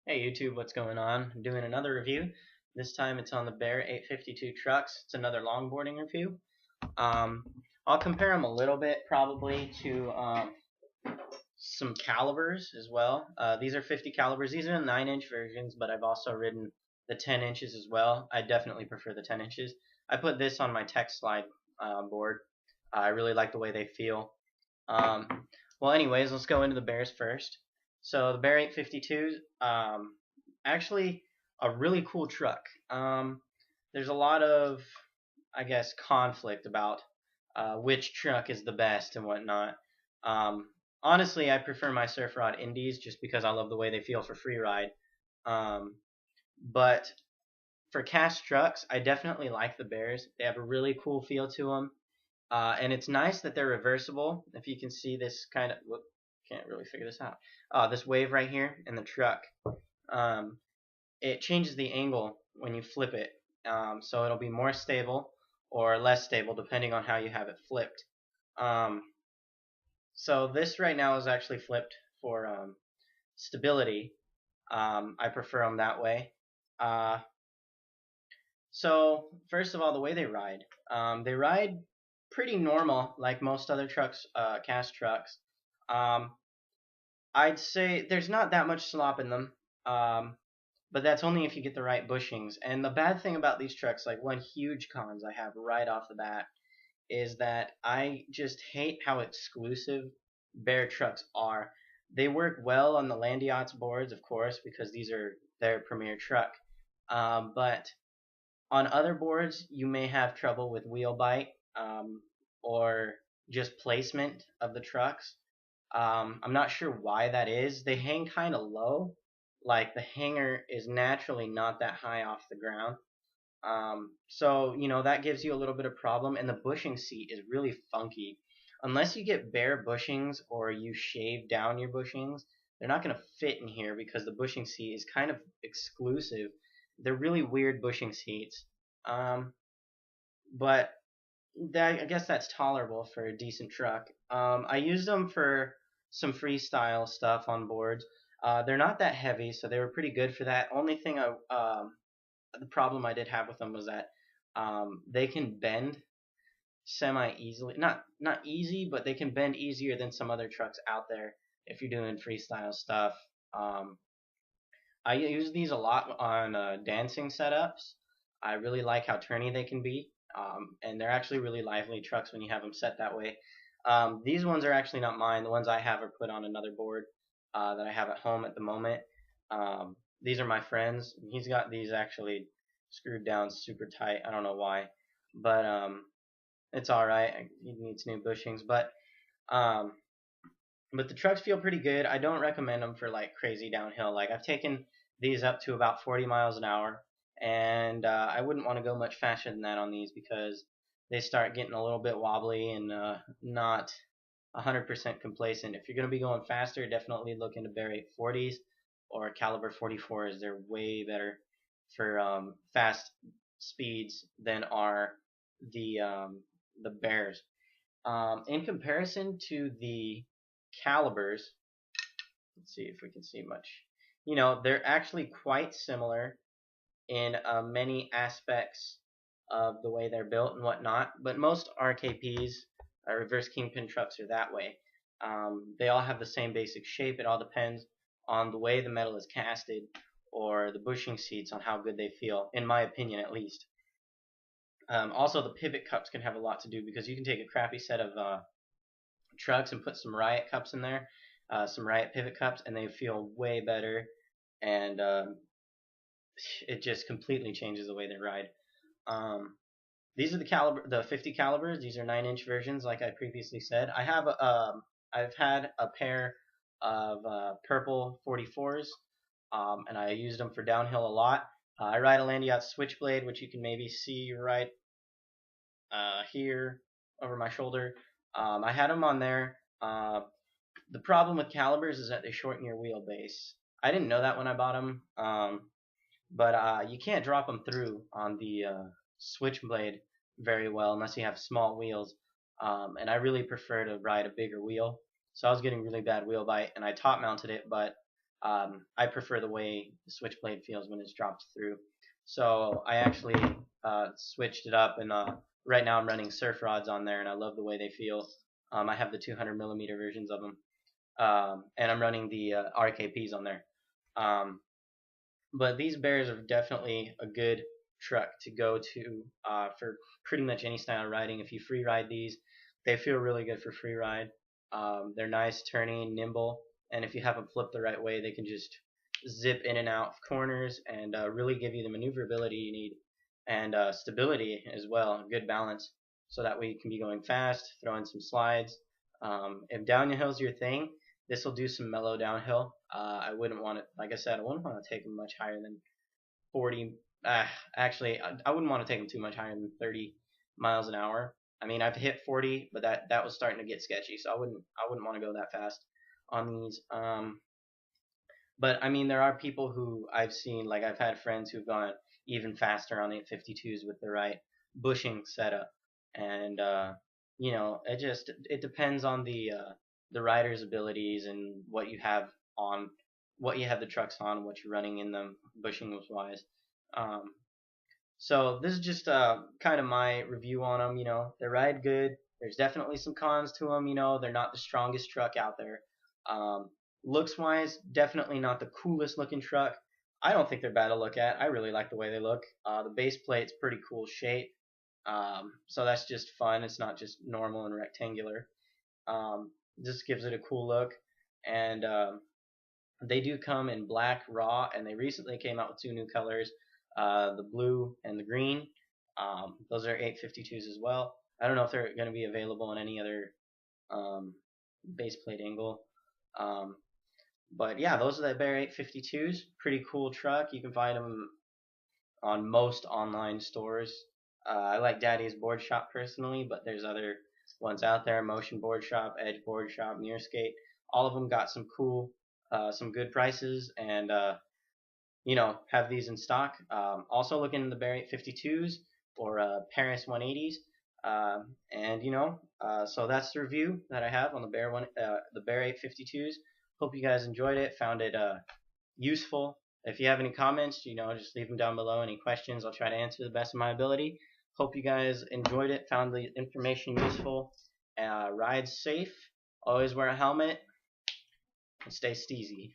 Hey YouTube, what's going on? I'm doing another review. This time it's on the Bear 852 trucks. It's another longboarding review. Um, I'll compare them a little bit probably to some calibers as well. These are 50 calibers. These are the 9-inch versions, but I've also ridden the 10 inches as well. I definitely prefer the 10 inches. I put this on my tech slide board. I really like the way they feel. Well, anyways, let's go into the Bears first. So the Bear 852, actually a really cool truck. There's a lot of, I guess, conflict about which truck is the best and whatnot. Um, Honestly, I prefer my Surf Rod Indies just because I love the way they feel for free ride. Um, but for cast trucks, I definitely like the Bears. They have a really cool feel to them. And it's nice that they're reversible. If you can see this kind of, whoop, can't really figure this out. This wave right here in the truck, um, it changes the angle when you flip it. So it'll be more stable or less stable depending on how you have it flipped. Um, so this right now is actually flipped for stability. I prefer them that way. Uh, so first of all, the way they ride pretty normal, like most other trucks, cast trucks. Um, I'd say there's not that much slop in them, but that's only if you get the right bushings. And the bad thing about these trucks, like one huge cons I have right off the bat, is that I just hate how exclusive Bear trucks are. They work well on the Landyachts boards, of course, because these are their premier truck. But on other boards, you may have trouble with wheel bite or just placement of the trucks. I'm not sure why that is. They hang kind of low. Like the hanger is naturally not that high off the ground. So, that gives you a little bit of problem. And the bushing seat is really funky. Unless you get bare bushings or you shave down your bushings, they're not going to fit in here because the bushing seat is kind of exclusive. They're really weird bushing seats. Um, but I guess that's tolerable for a decent truck. I used them for some freestyle stuff on boards. They're not that heavy, so they were pretty good for that. Only thing the problem I did have with them was that they can bend semi easily. Not easy, but they can bend easier than some other trucks out there if you're doing freestyle stuff. Um, I use these a lot on dancing setups. I really like how turny they can be, and they're actually really lively trucks when you have them set that way. These ones are actually not mine. The ones I have are put on another board that I have at home at the moment. These are my friends. He's got these actually screwed down super tight. I don't know why, but it's all right. He needs new bushings, um, but the trucks feel pretty good. I don't recommend them for like crazy downhill. Like I've taken these up to about 40 miles an hour, and I wouldn't want to go much faster than that on these because they start getting a little bit wobbly and not 100% complacent. If you're going to be going faster, definitely look into Bear 840s or Caliber 44s. They're way better for fast speeds than are the Bears. In comparison to the calibers, let's see if we can see much. They're actually quite similar in many aspects of the way they're built and whatnot, but most RKPs, reverse kingpin trucks, are that way. They all have the same basic shape. It all depends on the way the metal is casted or the bushing seats on how good they feel, in my opinion at least. Also, the pivot cups can have a lot to do because you can take a crappy set of trucks and put some Riot cups in there, some Riot pivot cups, and they feel way better, and it just completely changes the way they ride. Um, these are the 50 calibers. These are 9-inch versions, like I previously said. I've had a pair of purple 44s, and I used them for downhill a lot. I ride a Landy Switchblade, which you can maybe see right here over my shoulder. I had them on there. The problem with calibers is that they shorten your wheelbase. I didn't know that when I bought them, but you can't drop them through on the Switchblade very well unless you have small wheels. And I really prefer to ride a bigger wheel. So I was getting really bad wheel bite, and I top mounted it, but I prefer the way the switchblade feels when it's dropped through. So I actually switched it up, and right now I'm running surf rods on there, and I love the way they feel. I have the 200 millimeter versions of them, and I'm running the RKPs on there. Um, but these bears are definitely a good truck to go to for pretty much any style of riding. If you free ride these, they feel really good for free ride. They're nice, turning, nimble, and if you have them flipped the right way, they can just zip in and out of corners and really give you the maneuverability you need and stability as well, good balance, so that way you can be going fast, throw in some slides. If downhill is your thing, this will do some mellow downhill. I wouldn't want it, like I said, I wouldn't want to take them much higher than 40. Actually, I wouldn't want to take them too much higher than 30 miles an hour. I mean, I've hit 40, but that was starting to get sketchy, so I wouldn't want to go that fast on these. But I mean, there are people who I've seen, like I've had friends who've gone even faster on 852s with the right bushing setup, and it depends on the rider's abilities and what you have on, what you have the trucks on, what you're running in them bushing wise. Um, so this is just kind of my review on them. They ride good. There's definitely some cons to them. They're not the strongest truck out there. Um, Looks wise, definitely not the coolest looking truck. I don't think they're bad to look at. I really like the way they look. The base plate's pretty cool shape. So that's just fun. It's not just normal and rectangular. This gives it a cool look. And they do come in black, raw, and they recently came out with two new colors, the blue and the green. Those are 852s as well. I don't know if they're going to be available in any other base plate angle. But yeah, those are the Bear 852s. Pretty cool truck. You can find them on most online stores. I like Daddy's Board Shop personally, but there's other ones out there: Motion Board Shop, Edge Board Shop, Nearskate. All of them got some cool, some good prices, and have these in stock. Also looking in the Bear 852s or Paris 180s. So that's the review that I have on the the Bear 852s. Hope you guys enjoyed it, found it useful. If you have any comments, just leave them down below. Any questions, I'll try to answer the best of my ability. Hope you guys enjoyed it, found the information useful. Ride safe, always wear a helmet, and stay steezy.